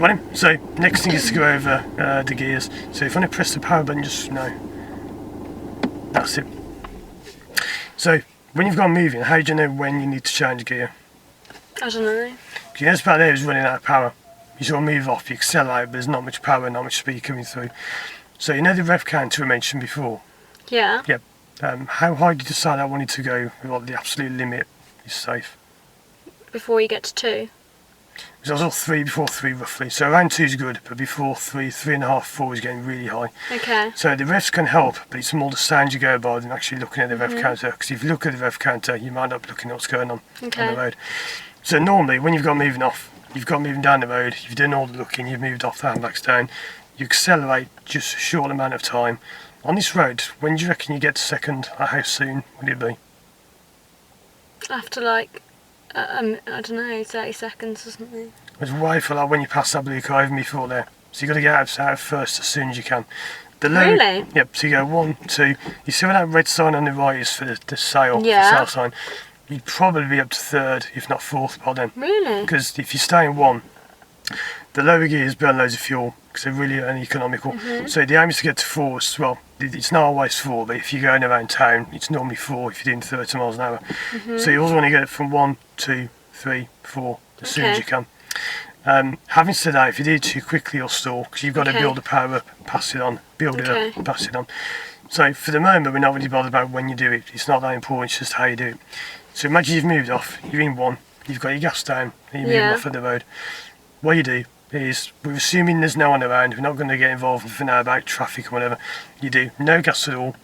Right, so next thing is to go over the gears. So if I press the power button, just that's it. So when you've gone moving, how do you know when you need to change gear? I don't know. Because this part there is running out of power. You sort of move off, you accelerate, but there's not much power, not much speed coming through. So you know the rev counter I mentioned before? Yeah. Yep. How high did you decide I wanted to go with what the absolute limit is safe? Before you get to 2. So I was all 3 before 3 roughly. So around 2 is good, but before 3, 3.5, 4 is getting really high. Okay. So the revs can help, but it's more the sound you go by than actually looking at the rev counter. Because if you look at the rev counter, you might end up looking at what's going on the road. So normally, when you've got moving off, you've got moving down the road, you've done all the looking, you've moved off, the handback's down, you accelerate just a short amount of time. On this road, when do you reckon you get to second? How soon would it be? After like, I don't know, 30 seconds or something. It's way for like when you pass that blue car over before there. So you've got to get out first as soon as you can. Really? Yep, so you go 1, 2, you see where that red sign on the right is for the sail, the sail sign? You'd probably be up to 3rd, if not 4th by then. Really? Because if you stay in 1, the lower gears burn loads of fuel because they're really uneconomical. So the aim is to get to 4 as well. It's not always 4, but if you're going around town, it's normally 4 if you're doing 30 miles an hour. So you also want to get it from 1, 2, 3, 4 as soon as you can. Having said that, if you do it too quickly, you'll stall because you've got to build the power up, pass it on, build it up, pass it on. So for the moment, we're not really bothered about when you do it. It's not that important, it's just how you do it. So imagine you've moved off, you're in 1, you've got your gas down, and you're moving off at the road. What you do is, we're assuming there's no one around, we're not going to get involved for now about traffic or whatever. You do no gas at all,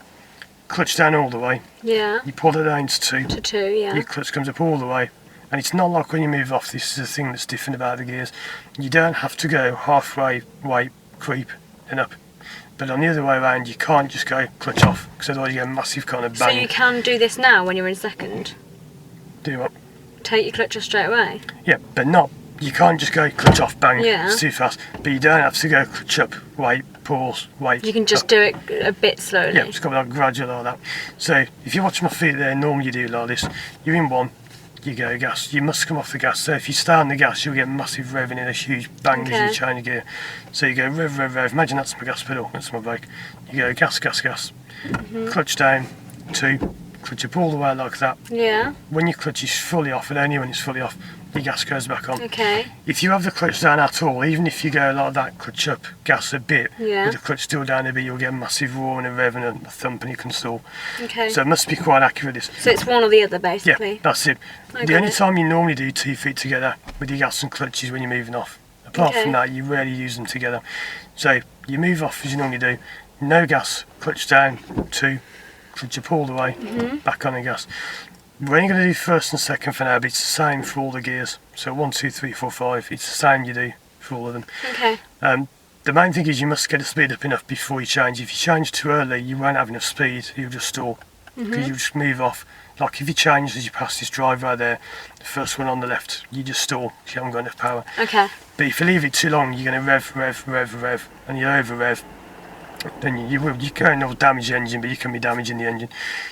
clutch down all the way. Yeah. You pull it down to 2. To 2, yeah. Your clutch comes up all the way. And it's not like when you move off, this is the thing that's different about the gears. You don't have to go halfway, creep, and up. But on the other way around, you can't just go clutch off, because otherwise you get a massive kind of bang. So you can do this now when you're in second? Do what? Take your clutch off straight away? Yeah, but not. You can't just go clutch off, bang, it's too fast. But you don't have to go clutch up, wait, pause, wait. You can just do it a bit slowly? Yeah, it's got to be like gradual like that. So if you watch my feet there, normally you do it like this. You're in 1, you go gas, you must come off the gas. So if you stay on the gas, you'll get massive revving and a huge bang as you change gear. So you go rev, rev, rev. Imagine that's my gas pedal, that's my brake. You go gas, gas, gas. Clutch down, 2, clutch up all the way like that. Yeah. When your clutch is fully off, and only when it's fully off, your gas goes back on. Okay. If you have the clutch down at all, even if you go like that, clutch up, gas a bit, with the clutch still down a bit, you'll get a massive roar and a rev and a thump and you can stall. Okay. So it must be quite accurate, this. So it's one or the other, basically? Yeah, that's it. The only time you normally do 2 feet together with your gas and clutch is when you're moving off. Apart from that, you rarely use them together. So you move off as you normally do, no gas, clutch down, 2, clutch up all the way, back on the gas. We're only going to do first and second for now, but it's the same for all the gears. So 1, 2, 3, 4, 5, it's the same you do for all of them. Okay. The main thing is you must get the speed up enough before you change. If you change too early, you won't have enough speed, you'll just stall. Because you'll just move off. Like if you change as you pass this drive right there, the first one on the left, you just stall because you haven't got enough power. Okay. But if you leave it too long, you're going to rev, rev, rev, rev, and you over rev. Then you can't not damage the engine, but you can be damaging the engine.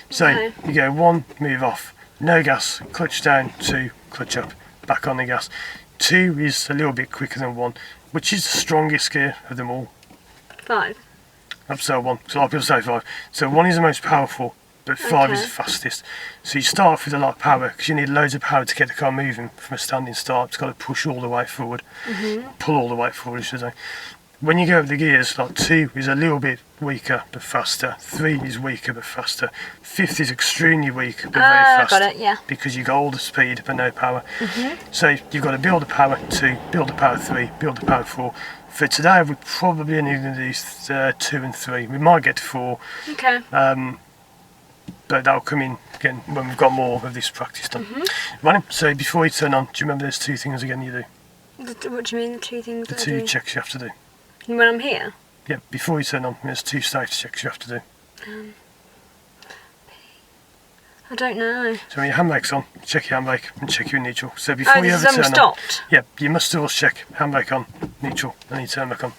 So you go 1, move off, no gas, clutch down, 2, clutch up, back on the gas. 2 is a little bit quicker than 1, which is the strongest gear of them all. 5. So 1, so a lot of people say 5. So 1 is the most powerful, but 5 is the fastest. So you start off with a lot of power, because you need loads of power to get the car moving from a standing start. It's got to push all the way forward, pull all the way forward, I should say. When you go up the gears, like 2 is a little bit weaker but faster, 3 is weaker but faster, 5th is extremely weak but very fast. Got it, yeah. Because you've got all the speed but no power. So you've got to build the power 2, build the power 3, build the power 4. For today, we're probably only going to do 2 and 3. We might get to 4. Okay. But that'll come in again when we've got more of this practice done. Right, so before you turn on, do you remember there's 2 things again you do? What do you mean, the 2 things The that I 2 do? checks you have to do. When I'm here? Yeah, before you turn on, there's 2 safety checks you have to do. I don't know. So when your handbrake's on, check your handbrake and check your neutral. So before you ever turn stopped? on, yeah, you must always check handbrake on, neutral, and you turn back on.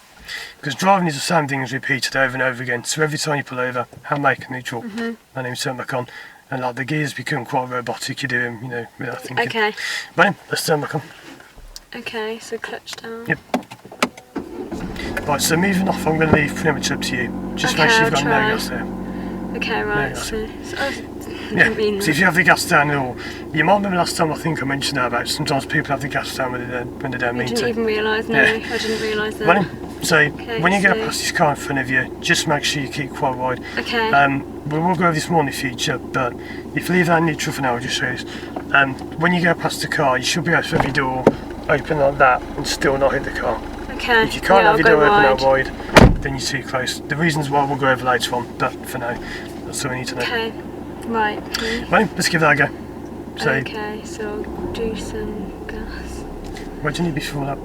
Because driving is the same thing as repeated over and over again. So every time you pull over, handbrake, neutral, and then you turn back on. And like the gears become quite robotic, you do them, you know, without thinking. Okay. Right, let's turn back on. Okay, so clutch down. Yep. Right, so moving off, I'm going to leave pretty much up to you. Just Okay, make sure you've I'll got try. no gas there. Okay, right. gas. So Yeah, so if you have the gas down at all, you might remember last time I think I mentioned that about sometimes people have the gas down when they don't mean I didn't to. even realise, no, Yeah. I didn't realise that. Well, so Okay, when you go so- past this car in front of you, just make sure you keep quite wide. Okay. We will go over this more in the future, but if you leave that in neutral for now, I'll just show you this. When you go past the car, you should be able to have your door open like that and still not hit the car. Okay. If you can't yeah, have your I'll door go open wide. that wide, then you're too close. The reasons why we'll go over later on, but for now, that's all we need to know. Okay. Right. Okay. Well, let's give that a go. So, Okay, so I'll do some gas. what do you need before that?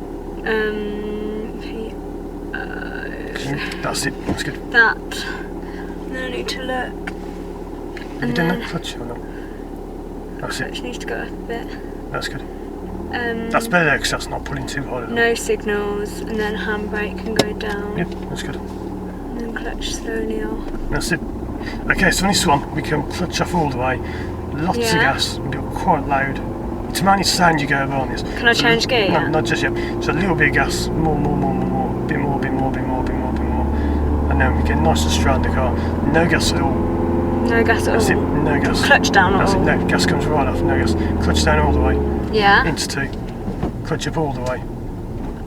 That's it, that's good. That. Then I need to look. You And done then that clutch or not? That's it, clutch needs to go up a bit. that's good. That's better there because that's not pulling too hard at all. No signals, and then handbrake can go down. Yep, that's good. And then clutch slowly off. That's it. Okay, so on this one, we can clutch off all the way. Lots of Yeah. gas, and be quite loud. It's mainly sound you go over on this. Can I change gear? No, Yeah? not just yet. So a little bit of gas, more, bit more, and then we get nice and straight in the car. No gas at all. No gas at That's it, all. no gas. Clutch down at That's it, all. no, gas comes right off, no gas. Clutch down all the way, Yeah. into two. Clutch up all the way,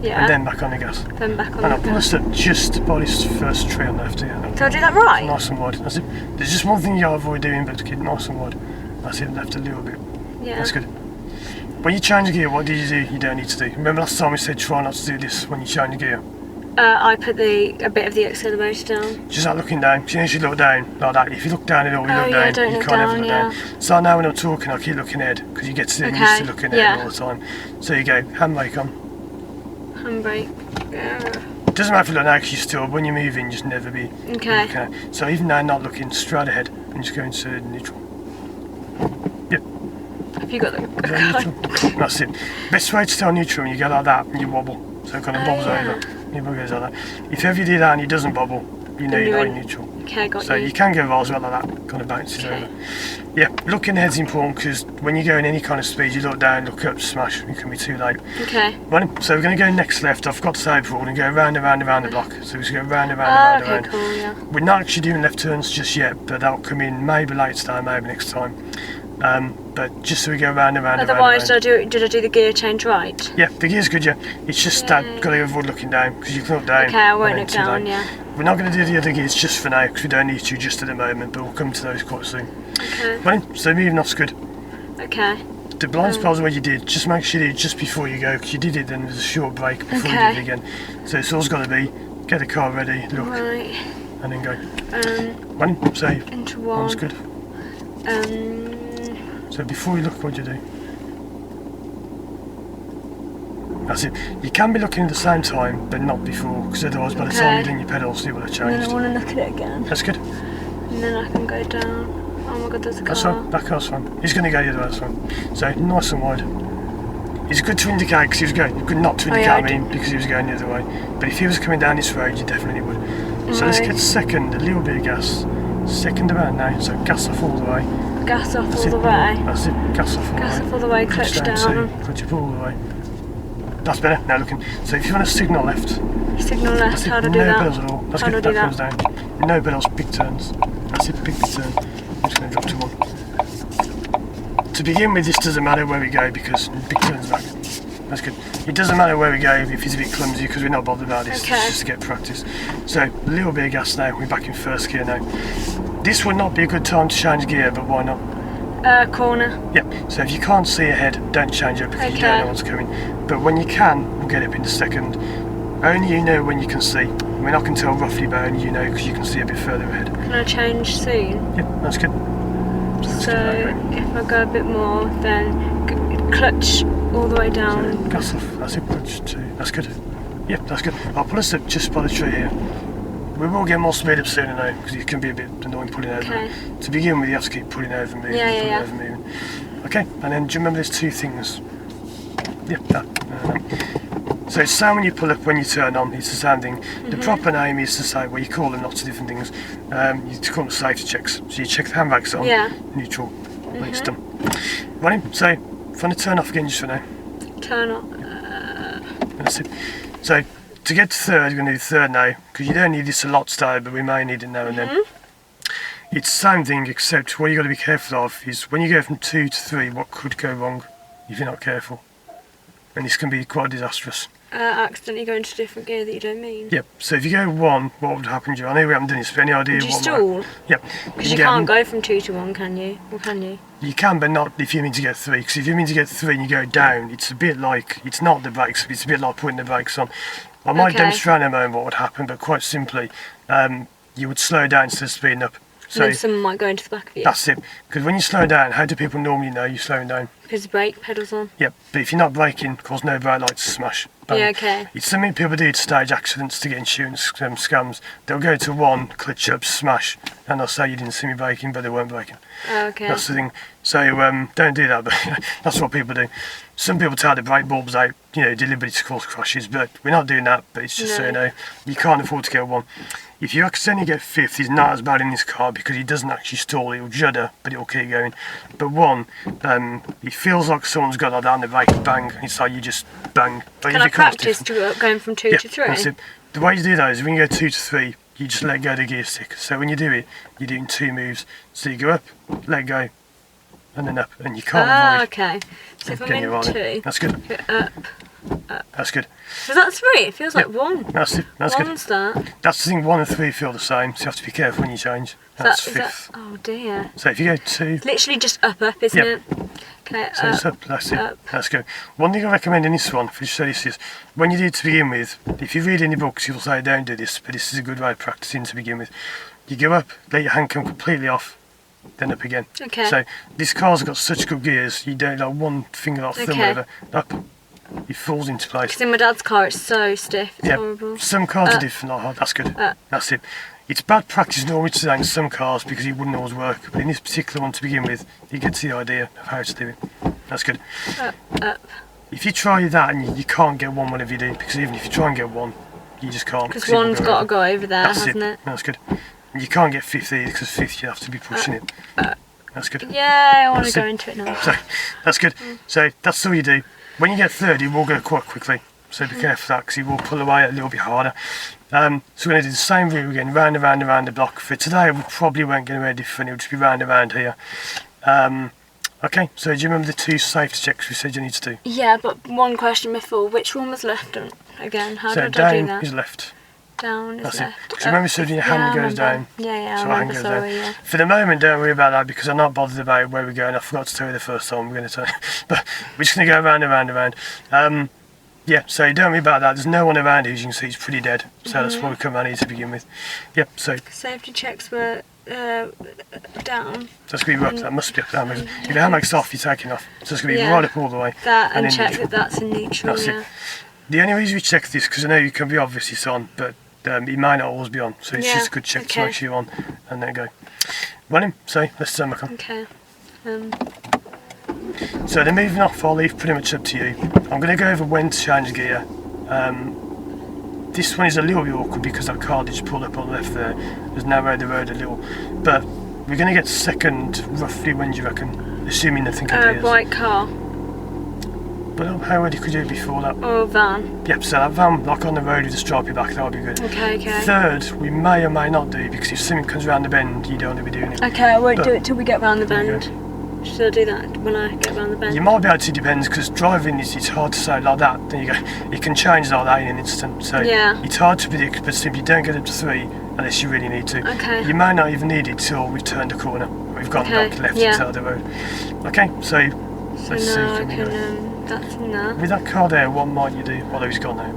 Yeah. and then back on the gas. Then back on And I'll the pull gas. us up just by this first tree on the left here. So I do that right? Nice and wide, that's it. There's just one thing you gotta avoid doing, but to keep nice and wide. That's it, left a little bit. Yeah. That's good. When you change gear, what did you do? You don't need to do. Remember last time we said try not to do this when you change gear. I put a bit of the accelerator down. Just like looking down. So you look down like that. If you look down at all, you Oh, look yeah, down. don't You look can't ever down, look yeah. down. So now when I'm talking, I keep looking ahead because you get to Okay, used to looking ahead yeah. all the time. So you go handbrake on. Handbrake. It doesn't matter if you look now because you're still. When you're moving, just never be. Okay. looking at- So even now, not looking straight ahead and just go into neutral. Have you got Is that neutral? That's it. Best way to stay on neutral when you go like that and you wobble. So it kind of Oh, bobbles yeah. over. It goes like that. If ever you do that and it doesn't bobble, you know Then you're you're in in- neutral. Okay, got So you. you can go vals well like that, kind of bounces Okay. over. Yeah, looking ahead's important because when you go in any kind of speed, you look down, look up, smash, it can be too late. Okay. Right, so we're going to go next left. I've got to say before, we're going to go round and round and round the block. So we're just going round and round Oh, and okay, round and round. cool, yeah. We're not actually doing left turns just yet, but that'll come in maybe later today, maybe next time. But just so we go round and round and round. Otherwise, did I do the gear change right? Yeah, the gear's good, yeah. It's just that got to avoid looking down because you can look down. Okay, I won't and look then too down, late. yeah. We're not going to do the other gears just for now because we don't need to just at the moment, but we'll come to those quite soon. Okay. Right, so moving off's good. Okay. The blind spells where you did, just make sure you did it just before you go because you did it then there's a short break before you Okay. do it again. So it's alwa's got to be get the car ready, look, Right. and then go. Um, Right, so into one. one's good. So before you look, what do you do? That's it. You can be looking at the same time, but not before, because otherwise by the time Okay. you're doing your pedals, it will have And then I changed. want to look at it again. That's good. And then I can go down. Oh my god, there's a car. That's fine. That car's fine. He's going to go the other way, that's fine. So nice and wide. It's good to indicate because he was going. Good not to Oh, indicate, yeah, I mean, because he was going the other way. But if he was coming down this road, you definitely would. So let's Right. get second, a little bit of gas. Second about now, so gas off all the way. Gas off That's all it. the way. That's it. Gas off all Gas the way. off all the way, clutch down. Two, clutch up all the way. That's better. Now looking. So if you want to signal left, Signal left, that's it. how to do No that? pedals at all. That's How good. do I do That comes that? down. No pedals, big turns. That's it. Big turn. I'm just going to drop to one. To begin with, this doesn't matter where we go because big turns back. That's good. It doesn't matter where we go if it's a bit clumsy because we're not bothered about this. Okay. It's just to get practice. So a little bit of gas now. We're back in first gear now. This would not be a good time to change gear, but why not? Corner. Yep. So if you can't see ahead, don't change it because you don't Okay. know what's coming. But when you can, we'll get up into second. Only you know when you can see. I mean, I can tell roughly, but only you know because you can see a bit further ahead. Can I change soon? Yep, that's good. So if I go a bit more, then clutch all the way So down. gas off. That's it. Clutch two. That's good. Yep, that's good. I'll pull us up just by the tree here. We will get more speed up soon, I know, because it can be a bit annoying pulling over. Okay. To begin with, you have to keep pulling over and moving, Yeah, yeah, pulling yeah. over and moving. Okay, and then do you remember there's two things? Yep, that. So it's the same when you pull up, when you turn on, it's the same thing. The proper name is to say, well, you call them lots of different things. You call them safety checks. So you check the handbrakes on, Yeah. neutral, when it's done. Right, so if I want to turn off again just for now. Turn on. That's it. So to get to third, we're going to do third now, because you don't need this a lot today, but we may need it now and then. It's the same thing, except what you've got to be careful of is when you go from 2 to 3, what could go wrong if you're not careful. And this can be quite disastrous. Accidentally go into a different gear that you don't mean. Yep, so if you go 1, what would happen to you? I know we haven't done this, but any idea Would you what stall? Yep. Because you can't go from 2 to 1, can you? Or can you? You can, but not if you mean to get 3. Because if you mean to get 3 and you go down, it's a bit like, it's not the brakes, it's a bit like putting the brakes on. I might demonstrate in a moment what would happen, but quite simply, you would slow down instead of speeding up. So and then someone might go into the back of you. That's it. Because when you slow down, how do people normally know you're slowing down? Because the brake pedal's on. Yep, but if you're not braking, of course no brake lights smash. Yeah, okay. It's something people do to stage accidents to get insurance scams. They'll go to 1, clutch up, smash, and they'll say you didn't see me braking, but they weren't braking. Oh, okay. That's the thing. So don't do that, but that's what people do. Some people tear the brake bulbs out, deliberately to cause crashes, but we're not doing that, but it's just so you know, you can't afford to get 1. If you accidentally get 5th, it's not as bad in this car because it doesn't actually stall, it'll judder, but it'll keep going. But 1, it feels like someone's got that on the brake, bang, it's like you just bang. But can I practice going from 2 to 3? That's it. The way you do that is when you go 2 to 3, you just let go of the gear stick. So when you do it, you're doing 2 moves. So you go up, let go, and then up, and you can't avoid. Okay. So if I'm in 2, that's good. Go up. That's good. So that's 3. It feels like 1. That's it. That's good. One's that. That's the thing. 1 and 3 feel the same, so you have to be careful when you change. That's 5th. Oh dear. So if you go 2, It's literally just up, isn't it? Okay. so it's up. That's it. That's good. One thing I recommend in this one, for you this is when you do it to begin with. If you read any books, you'll say don't do this, but this is a good way of practicing to begin with. You go up, let your hand come completely off, then up again. Okay. So this car's got such good gears. You don't like one finger off thumb over up. It falls into place. Because in my dad's car it's so stiff, it's horrible. Some cars are different like that. That's good. That's it. It's bad practice normally to design some cars because it wouldn't always work, but in this particular one to begin with, you get the idea of how to do it. That's good. Up. If you try that and you can't get 1 whatever you do, because even if you try and get 1, you just can't. Because 1's got to go over there, hasn't it? That's good. And you can't get 5th either because 5th you have to be pushing it. That's good. Yeah, I want to go into it now. So, that's good. So that's all you do. When you get 3rd, it will go quite quickly. So be careful of that because it will pull away a little bit harder. So we're going to do the same route again, round and round and round the block. For today, we probably won't get anywhere different. It'll just be round and round here. Okay, so do you remember the 2 safety checks we said you need to do? Yeah, but one question before. Which one was left again? How did I do that? Down is left. Down is That's left. it. Because remember you said your hand goes down. Yeah, so I remember, sorry, yeah. For the moment, don't worry about that because I'm not bothered about where we're going. I forgot to tell you the first time we're going to turn. But we're just going to go round and round and round. Yeah, so don't worry about that. There's no one around here, as you can see, it's pretty dead. So that's why we come around here to begin with. Yep, so. Safety checks were down. That's going to be right, that must be up down. If your handbrake off, you're taking off. So it's going to be right up all the way. That and check that that's in neutral, that's it. The only reason we check this, because I know you can be obvious it's on, but it might not always be on. So it's just a good check to make sure you're on, and then go. Running, so let's turn back on. Okay. So the moving off, I'll leave pretty much up to you. I'm going to go over when to change gear. This one is a little bit awkward because that car just pulled up on the left there. There's narrowed the road a little. But we're going to get 2nd roughly when do you reckon? Assuming nothing appears. White car. But how ready could you do before that? Or van. Yep, so that van like on the road with a stripy back, that would be good. Okay. 3rd, we may or may not do because if something comes around the bend, you don't want to be doing it. Okay, I won't do it till we get round the bend. Should I do that when I get round the bend? You might be able to, depends, because driving it's hard to say like that. Then you go, it can change like that in an instant. So it's hard to predict, but simply don't get up to 3 unless you really need to. Okay. You may not even need it till we've turned the corner. We've gone back left inside the road. Okay, so let's see. I can, that's in there. With that car there, what might you do? Although he's gone now.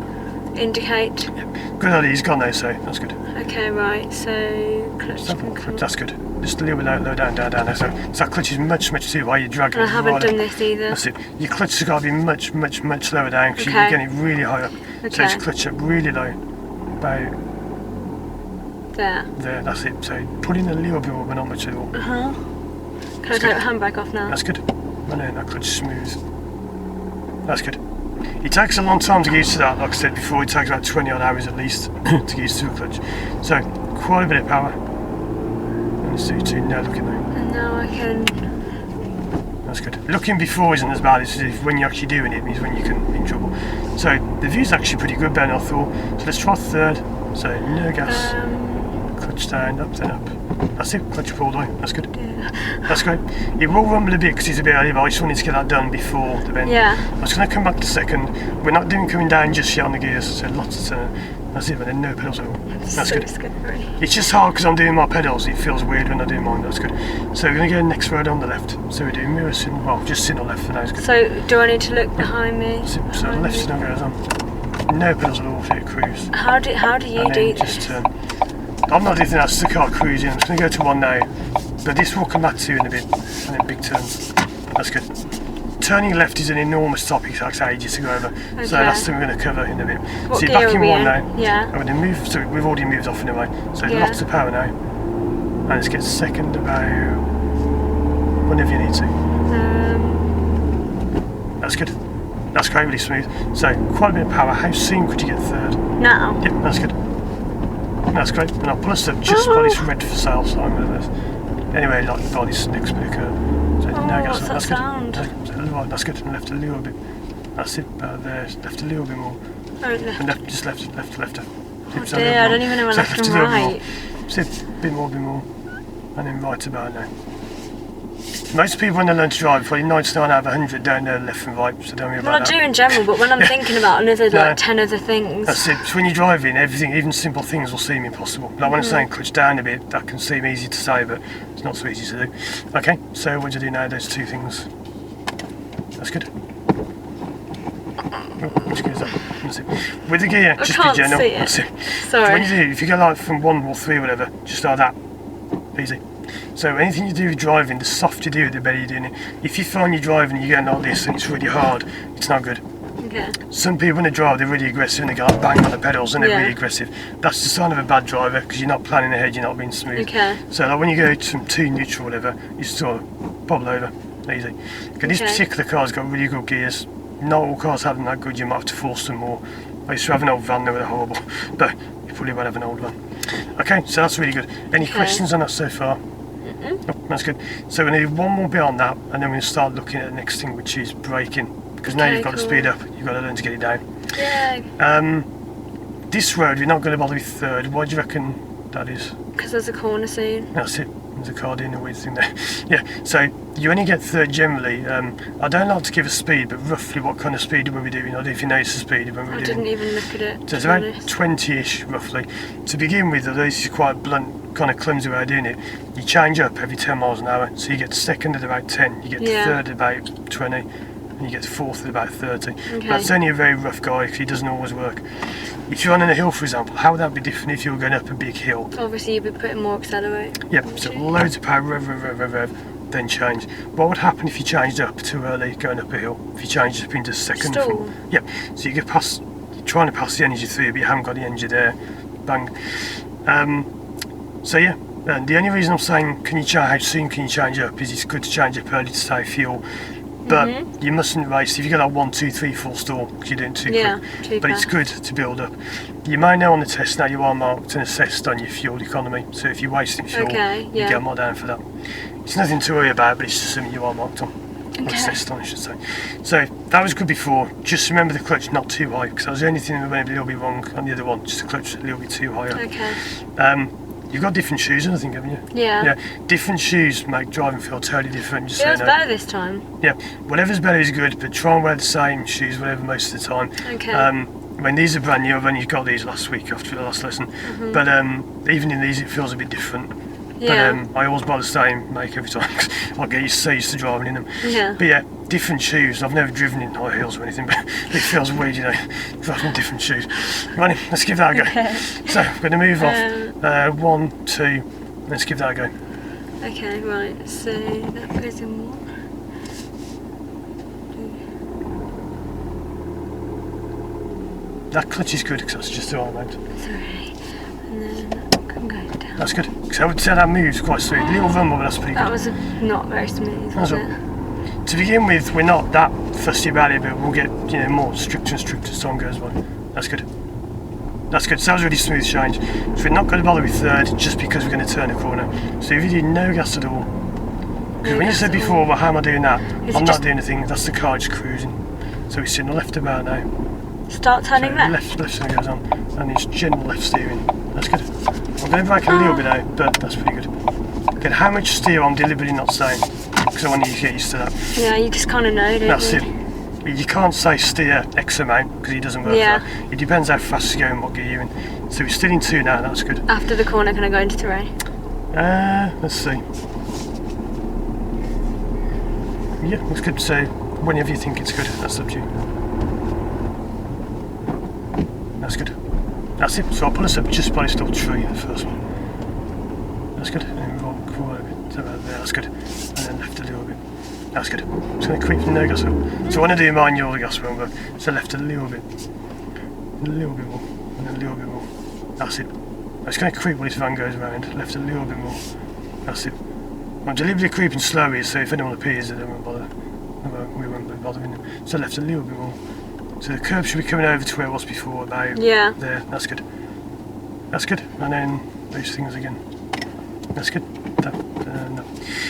Indicate. Yep. Good idea, he's gone now, so that's good. Okay, right, so clutch control. That's good. Just a little bit low, down. So that clutch is much too high, you're dragging it. I haven't done this either. That's it. Your clutch has got to be much lower down because you're getting it really high up. So just clutch up really low. About there, that's it. So put in a little bit more, but not much at all. Can I take the handbrake off now? That's good. And then that clutch is smooth. That's good. It takes a long time to get used to that, like I said before. It takes about 20 odd hours at least to get used to a clutch. So quite a bit of power. And it's now looking there. And now I can That's good. Looking before isn't as bad as if when you're actually doing it means when you can be in trouble. So the view's actually pretty good, Ben, I thought. So let's try third. So no gas, clutch down, up then up. That's it, clutch pulled away. That's good. Yeah. That's great. It will rumble a bit because it's a bit early, but I just wanted to get that done before the bend. Yeah. I'm just going to come back to second. We're not doing coming down just yet on the gears, so lots of turn. That's it, but then no pedals at all. That's so good. scary. It's just hard because I'm doing my pedals. It feels weird when I do mine. That's good. So we're going to go next road on the left. So we're doing mirror sin. Well, just sin on left for now. It's good. So do I need to look behind me? So the left sin goes on. No pedals at all for your cruise. How do you And do then just this? turn. I'm not doing that. It's the car cruising. I'm just going to go to one now. But this we'll come back to in a bit. And then big turns. That's good. Turning left is an enormous topic. It takes ages to go over. Okay. So that's something we're going to cover in a bit. What So you're gear back are in we one in? now. Yeah. And we're going to move. So we've already moved off in a way. So Yeah. lots of power now. And let's get second about whenever you need to. That's good. That's great, really smooth. So quite a bit of power. How soon could you get third? Now. Yep, that's good. That's great. And I'll pull us up just while it's red for sale sign with this. Anyway, like by this next bit of curve. So now what's that that's sound? good. That's good. And left a little bit. That's it. About there. Left a little bit more. Oh, left. And left, just left. Oh dear, I don't even know where left and right. So bit more. And then right about now. Most people when they learn to drive, probably 99 out of 100 don't know left and right, so don't worry Well, I about do that. in general, but when I'm thinking about another No. 10 other things. That's it. So when you're driving, everything, even simple things will seem impossible. Like when I'm saying clutch down a bit, that can seem easy to say, but it's not so easy to do. Okay, so what do you do now? Those two things. That's good. Oh, which gear is that? That's it. With the gear, just can't be general. see it. That's it. So Sorry. when you do, if you go like from 1 or 3 or whatever, just like that. Easy. So anything you do with driving, the softer you do it, the better you're doing it. If you find you're driving and you're going like this and it's really hard, it's not good. Okay. Some people when they drive, they're really aggressive and they go like bang on the pedals and they're Yeah. really aggressive. That's the sign of a bad driver because you're not planning ahead, you're not being smooth. Okay. So like when you go from 2 neutral or whatever, you sort of bobble over, easy. Because this Okay. particular car's got really good gears. Not all cars have them that good, you might have to force them more. I used to have an old van, they were horrible, but you probably won't have an old one. Okay, so that's really good. Any Okay. questions on that so far? Oh, that's good. So we're going to do one more bit on that, and then we're going to start looking at the next thing, which is braking. Because now Okay, you've got to cool. speed up, you've got to learn to get it down. Yay. This road, we're not going to bother with third. Why do you reckon that is? Because there's a corner soon. That's it. There's a car doing a weird thing there. Yeah, so you only get third generally. I don't like to give a speed, but roughly what kind of speed will we doing? I don't know if you notice the speed when we're I doing. didn't even look at it. So it's to be about honest. 20-ish roughly. To begin with, although this is quite blunt, kind of clumsy way of doing it, you change up every 10 miles an hour. So you get to second at about 10, you get to Yeah. third at about 20, and you get to fourth at about 30. Okay. That's only a very rough guide because it doesn't always work. If you're on a hill, for example, how would that be different if you were going up a big hill? Obviously, you'd be putting more accelerate. Yep, so loads of power, rev, then change. What would happen if you changed up too early going up a hill? If you changed up into second? Stall. Yep, so you get past, you're trying to pass the energy through, but you haven't got the energy there. Bang. So yeah, and the only reason I'm saying can you change, how soon can you change up is it's good to change up early to save fuel. But you mustn't race if you get like 1, 2, 3, 4 stall because you're doing too Yeah, quick. too But it's fast. good to build up. You may know on the test now you are marked and assessed on your fuel economy. So if you're wasting fuel, Okay, you yeah. get more down for that. It's nothing to worry about, but it's just something you are marked on. Or Okay. assessed on, I should say. So that was good before. Just remember the clutch not too high because that was the only thing that went a little bit wrong on the other one. Just the clutch a little bit too high up. Okay. You've got different shoes, I think, haven't you? Yeah. Yeah, different shoes make driving feel totally different. Just It so was you know. better this time. Yeah, whatever's better is good, but try and wear the same shoes, whatever, most of the time. Okay. When these are brand new, I've only got these last week after the last lesson, but even in these, it feels a bit different. Yeah. But I always buy the same make every time because I get so used to driving in them. Yeah. But yeah, different shoes. I've never driven in high heels or anything, but it feels weird, you know, driving in different shoes. Right, let's give that a go. Okay. So I'm going to move off. 1, 2. Let's give that a go. Okay, right. So that goes in one. That clutch is good because that's just the right amount. 3. And then I'm going down. That's good. Because I would say that moves quite smooth. A little rumble, but that's pretty good. That was not very smooth, That's was all. it? To begin with, we're not that fussy about it, but we'll get more stricter and stricter as time goes by. That's good. That's good. So that was a really smooth change. So we're not going to bother with third just because we're going to turn a corner. So if you do no gas at all, Because when you said before, well, how am I doing that? Is I'm it not just- doing anything. That's the car just cruising. So it's in the left about now. Start turning So left. left steering goes on, and it's general left steering. That's good. I'm going back a little bit out, but that's pretty good. Again, how much steer I'm deliberately not saying, because I want you to get used to that. Yeah, you just kind of know, don't That's you? it. You can't say steer X amount, because it doesn't work Yeah. like that. It depends how fast you go and what gear you're in. So we're still in 2 now, that's good. After the corner, can I go into 3? Let's see. Yeah, that's good. So whenever you think it's good, that's up to you. That's good. That's it. So I'll pull us up just by still 3, the first one. That's good. And then we'll forward a bit to about there. That's good. And then left a little bit. That's good. It's going to creep from no gas wheel. So when I do manual, the gas wheel will go. So left a little bit. A little bit more. And then a little bit more. That's it. It's going to creep when this van goes around. Left a little bit more. That's it. I'm deliberately creeping slowly, so if anyone appears, they won't bother. We won't be bothering them. So left a little bit more. So the curb should be coming over to where it was before. About Yeah. there. That's good. That's good. And then those things again. That's good. No.